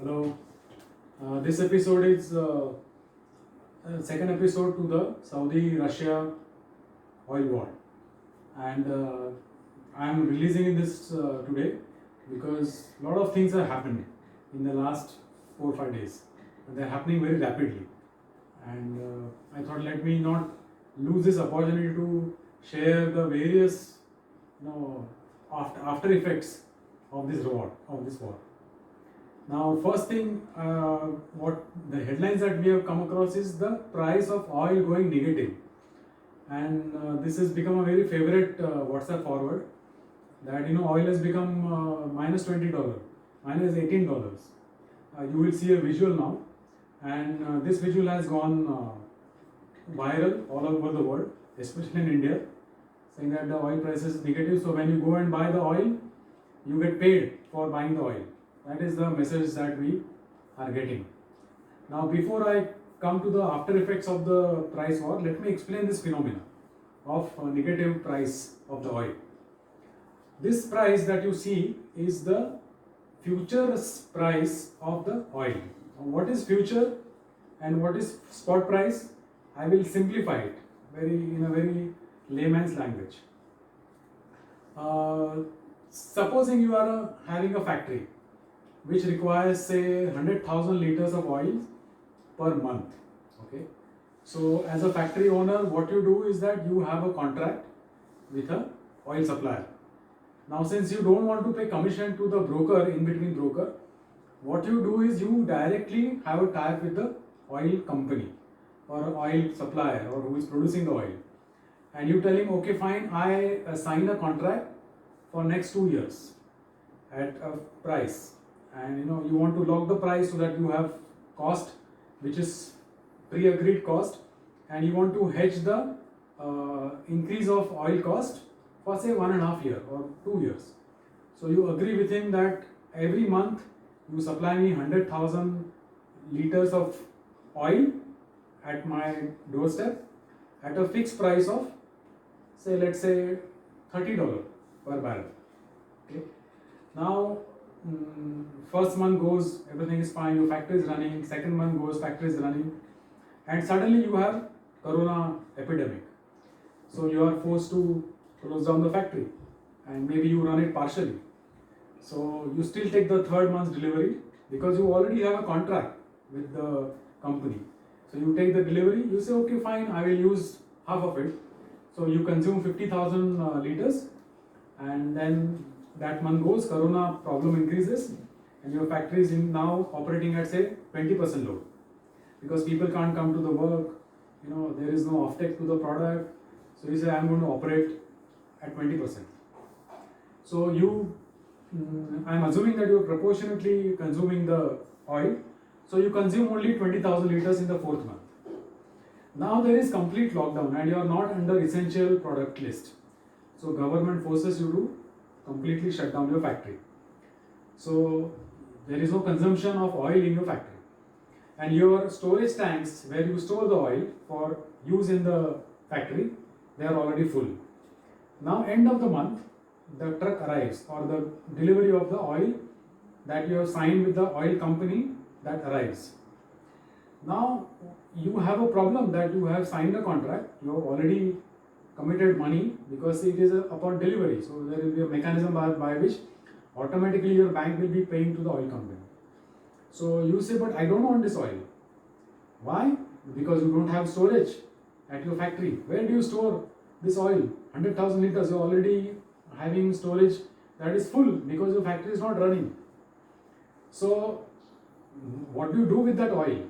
Hello. This episode is second episode to the Saudi-Russia oil war, and I am releasing this today because a lot of things are happening in the last 4 or 5 days, and they are happening very rapidly. And I thought let me not lose this opportunity to share the various, after effects of this war. Now, first thing, what the headlines that we have come across is the price of oil going negative, and this has become a very favorite WhatsApp forward. That oil has become minus $20, minus $18. You will see a visual now, and this visual has gone viral all over the world, especially in India, saying that the oil price is negative. So when you go and buy the oil, you get paid for buying the oil. That is the message that we are getting. Now, before I come to the after effects of the price war, let me explain this phenomena of negative price of the oil. This price that you see is the futures price of the oil. What is future and what is spot price? I will simplify it in a very layman's language. Supposing you are having a factory which requires say 100,000 liters of oil per month. Okay, so as a factory owner, what you do is that you have a contract with a oil supplier. Now, since you don't want to pay commission to the broker, in between broker, what you do is you directly have a tie with the oil company or oil supplier or who is producing the oil, and you tell him, okay, fine, I sign a contract for next 2 years at a price, and you want to lock the price so that you have cost which is pre-agreed cost, and you want to hedge the increase of oil cost for say 1.5 years or 2 years. So you agree with him that every month you supply me 100,000 liters of oil at my doorstep at a fixed price of say, let's say $30 per barrel. Okay. Now, first month goes, everything is fine, your factory is running. Second month goes, factory is running, and suddenly you have corona epidemic. So you are forced to close down the factory, and maybe you run it partially. So you still take the third month's delivery because you already have a contract with the company. So you take the delivery, you say, okay, fine, I will use half of it. So you consume 50,000 liters, and then that month goes, corona problem increases, and your factory is now operating at say 20% load because people can't come to the work. There is no offtake to the product. So you say, I'm going to operate at 20%. So I'm assuming that you're proportionately consuming the oil. So you consume only 20,000 liters in the fourth month. Now there is complete lockdown and you are not under essential product list. So government forces you to completely shut down your factory. So there is no consumption of oil in your factory. And your storage tanks where you store the oil for use in the factory, they are already full. Now end of the month, the truck arrives or the delivery of the oil that you have signed with the oil company that arrives. Now you have a problem that you have signed a contract, you have already committed money because it is upon delivery. So there will be a mechanism by which automatically your bank will be paying to the oil company. So you say, but I don't want this oil. Why? Because you don't have storage at your factory. Where do you store this oil? 100,000 liters, you're already having storage that is full because your factory is not running. So what do you do with that oil?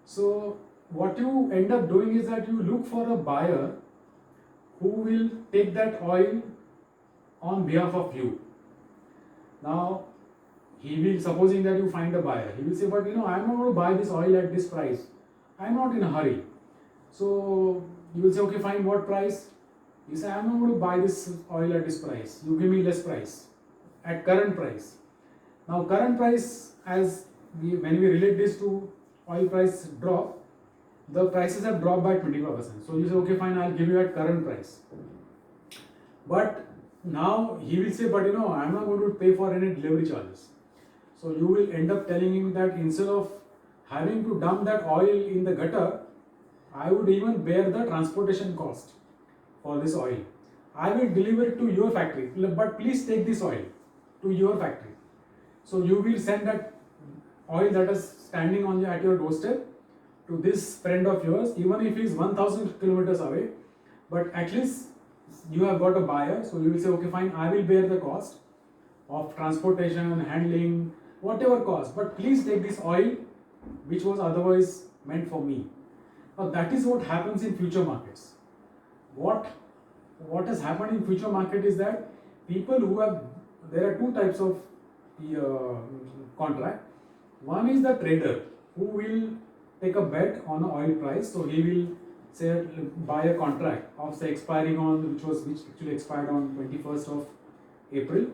So what you end up doing is that you look for a buyer who will take that oil on behalf of you. Now, he will, supposing that you find a buyer, he will say, but I'm not going to buy this oil at this price. I'm not in a hurry. So you will say, okay, fine, what price? You say, I'm not going to buy this oil at this price. You give me less price at current price. Now, current price, when we relate this to oil price drop, the prices have dropped by 25%. So you say, okay, fine, I'll give you at current price. But now he will say, but I'm not going to pay for any delivery charges. So you will end up telling him that instead of having to dump that oil in the gutter, I would even bear the transportation cost for this oil. I will deliver it to your factory, but please take this oil to your factory. So you will send that oil that is standing on at your doorstep to this friend of yours, even if he is 1000 kilometers away, but at least you have got a buyer. So you will say, okay, fine, I will bear the cost of transportation, handling, whatever cost, but please take this oil which was otherwise meant for me. Now that is what happens in future markets. What has happened in future market is that people who have, there are two types of contract. One is the trader who will take a bet on the oil price. So he will say buy a contract of say expiring on which actually expired on 21st of April,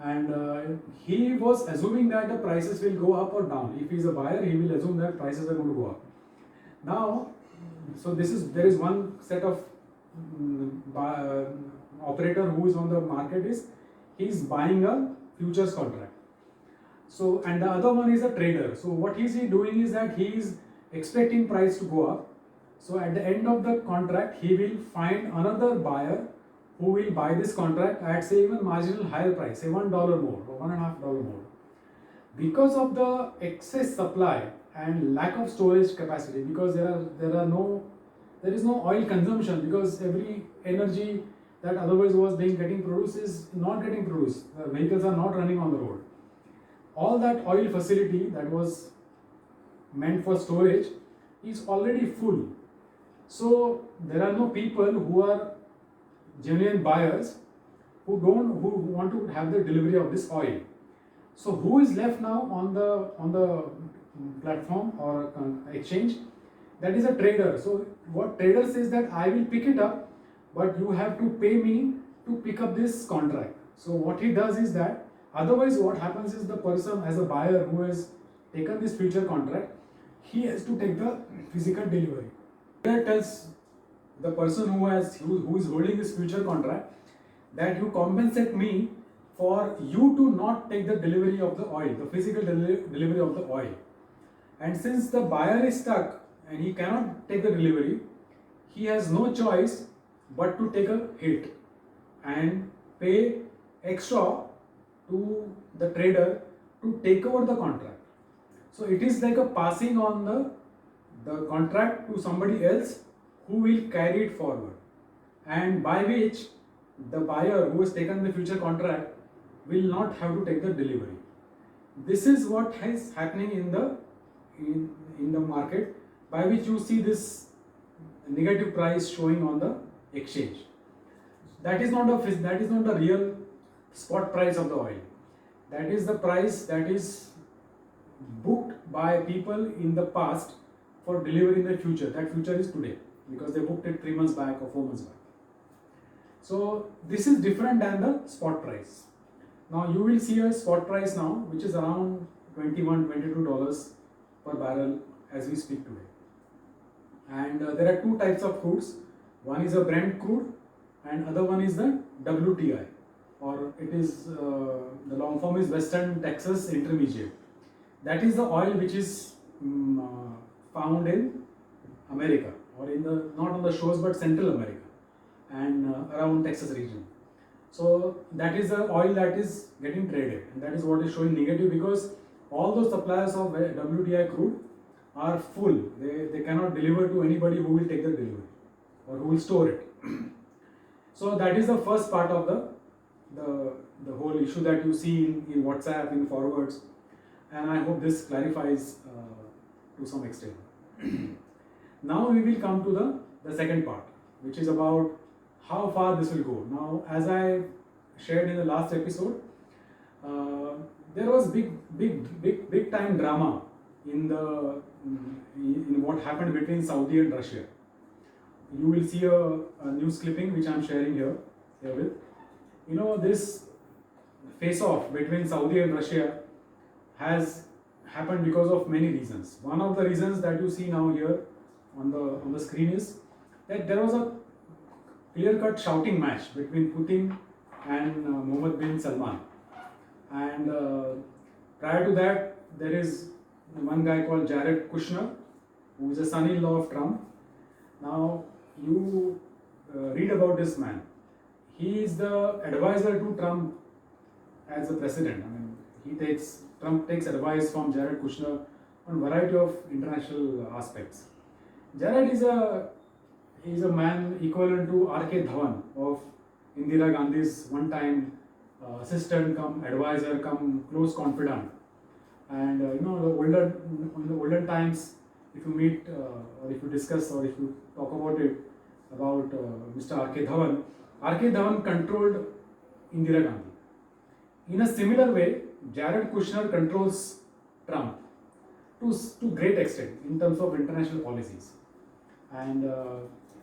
and he was assuming that the prices will go up or down. If he is a buyer, he will assume that prices are going to go up. Now, so there is one set of operator who is on the market, is he is buying a futures contract. So, and the other one is a trader. So what is he doing is that he is expecting price to go up. So at the end of the contract, he will find another buyer who will buy this contract at say even marginal higher price, say $1 more or $1.5 more. Because of the excess supply and lack of storage capacity, because there is no oil consumption, because every energy that otherwise was getting produced is not getting produced. The vehicles are not running on the road. All that oil facility that was meant for storage is already full. So there are no people who are genuine buyers who want to have the delivery of this oil. So who is left now on the platform or exchange? That is a trader. So what trader says that I will pick it up, but you have to pay me to pick up this contract. So what he does is that, otherwise what happens is the person as a buyer who has taken this future contract, he has to take the physical delivery. Trader tells the person who is holding this future contract that you compensate me for you to not take the delivery of the oil, the physical delivery of the oil. And since the buyer is stuck and he cannot take the delivery, he has no choice but to take a hit and pay extra to the trader to take over the contract. So it is like a passing on the contract to somebody else who will carry it forward, and by which the buyer who has taken the future contract will not have to take the delivery. This is what is happening in the market, by which you see this negative price showing on the exchange. That is not the real spot price of the oil. That is the price that is booked by people in the past for delivery in the future. That future is today, because they booked it 3 months back or 4 months back. So this is different than the spot price. Now you will see a spot price now which is around $21-22 per barrel as we speak today. And there are two types of crudes. One is a Brent crude and other one is the WTI, or it is the long form is Western Texas Intermediate. That is the oil which is found in America, or in the, not on the shores but Central America and around Texas region. So that is the oil that is getting traded, and that is what is showing negative, because all those suppliers of WTI crude are full. They cannot deliver to anybody who will take the delivery or who will store it. So that is the first part of the whole issue that you see in WhatsApp, in forwards, and I hope this clarifies to some extent. Now we will come to the second part, which is about how far this will go. Now, as I shared in the last episode, there was big time drama in what happened between Saudi and Russia. You will see a news clipping which I am sharing herewith. You know, this face-off between Saudi and Russia has happened because of many reasons. One of the reasons that you see now here on the screen is that there was a clear-cut shouting match between Putin and Mohammed bin Salman, and Prior to that, there is one guy called Jared Kushner, who is a son-in-law of Trump. Now, you read about this man. He is the advisor to Trump as a president. I mean, Trump takes advice from Jared Kushner on variety of international aspects. Jared is a man equivalent to R.K. Dhawan of Indira Gandhi's one-time assistant, come advisor, come close confidant. And in the olden times, if you meet or if you discuss or if you talk about it about Mr. R.K. Dhawan, R.K. Dhawan controlled Indira Gandhi. In a similar way, Jared Kushner controls Trump to great extent in terms of international policies. And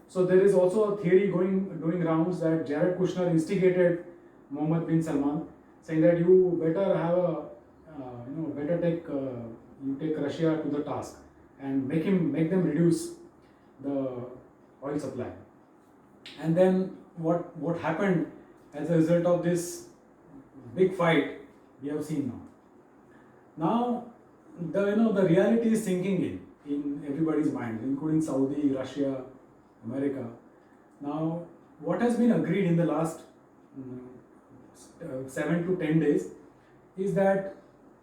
so there is also a theory doing rounds that Jared Kushner instigated Mohammed bin Salman, saying that you better have better take Russia to the task and make them reduce the oil supply. And then what happened as a result of this big fight we have seen now. Now the reality is sinking in everybody's mind, including Saudi, Russia, America. Now, what has been agreed in the last 7 to 10 days is that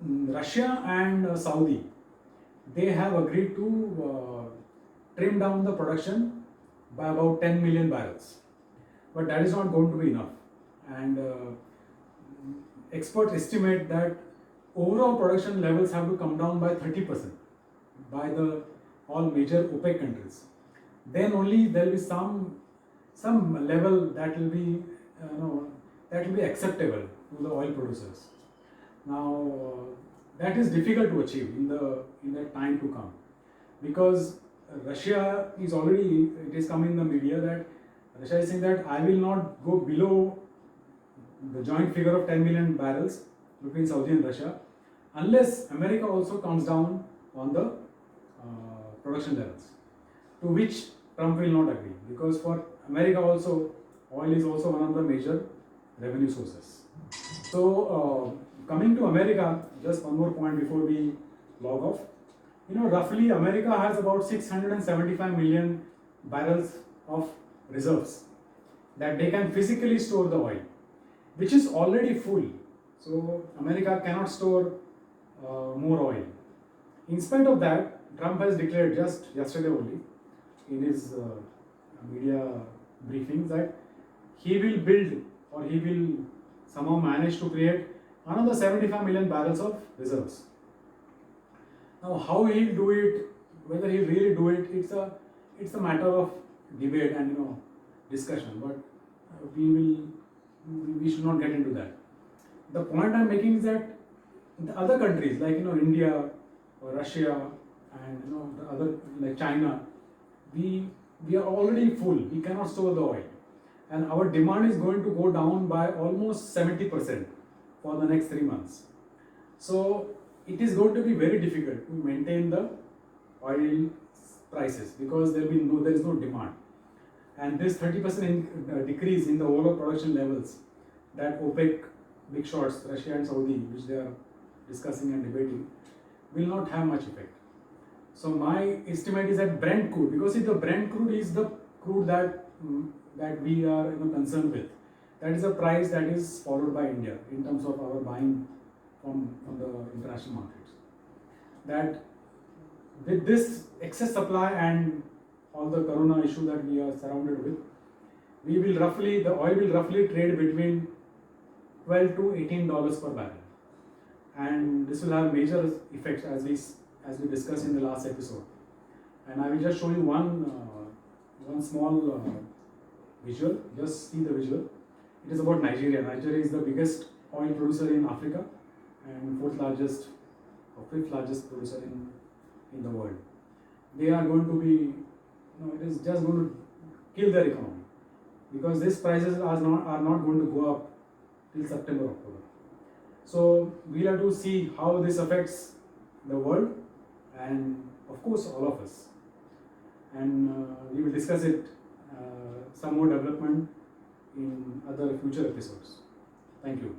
Russia and Saudi, they have agreed to trim down the production by about 10 million barrels. But that is not going to be enough. And experts estimate that overall production levels have to come down by 30% by all major OPEC countries. Then only there will be some level that will be acceptable to the oil producers. Now that is difficult to achieve in the time to come, because Russia is already, it is coming in the media that Russia is saying that I will not go below the joint figure of 10 million barrels between Saudi and Russia unless America also comes down on the production levels, to which Trump will not agree, because for America also oil is also one of the major revenue sources. So coming to America, just one more point before we log off. Roughly America has about 675 million barrels of reserves that they can physically store the oil, which is already full. So America cannot store more oil. In spite of that, Trump has declared just yesterday only in his media briefings that he will build, or he will somehow manage to create another 75 million barrels of reserves. Now, how he'll do it, whether he'll really do it, it's a matter of debate and discussion. But we should not get into that. The point I'm making is that the other countries like India or Russia and the other like China, we are already full. We cannot store the oil, and our demand is going to go down by almost 70% for the next 3 months. So it is going to be very difficult to maintain the oil prices because there is no demand, and this 30% decrease in the overall production levels that OPEC big shots, Russia and Saudi, which they are discussing and debating, will not have much effect. So my estimate is that Brent crude, because the Brent crude is the crude that we are concerned with. That is a price that is followed by India in terms of our buying from the international markets. That with this excess supply and all the corona issue that we are surrounded with, the oil will roughly trade between $12 to $18 per barrel, and this will have major effects as we discussed in the last episode. And I will just show you one small visual. Just see the visual. It is about Nigeria. Nigeria is the biggest oil producer in Africa and fourth largest or fifth largest producer in the world. They are going to be, it is just going to kill their economy, because these prices are not going to go up till September, October. So we'll have to see how this affects the world and of course all of us. And we will discuss it, some more development in other future episodes. Thank you.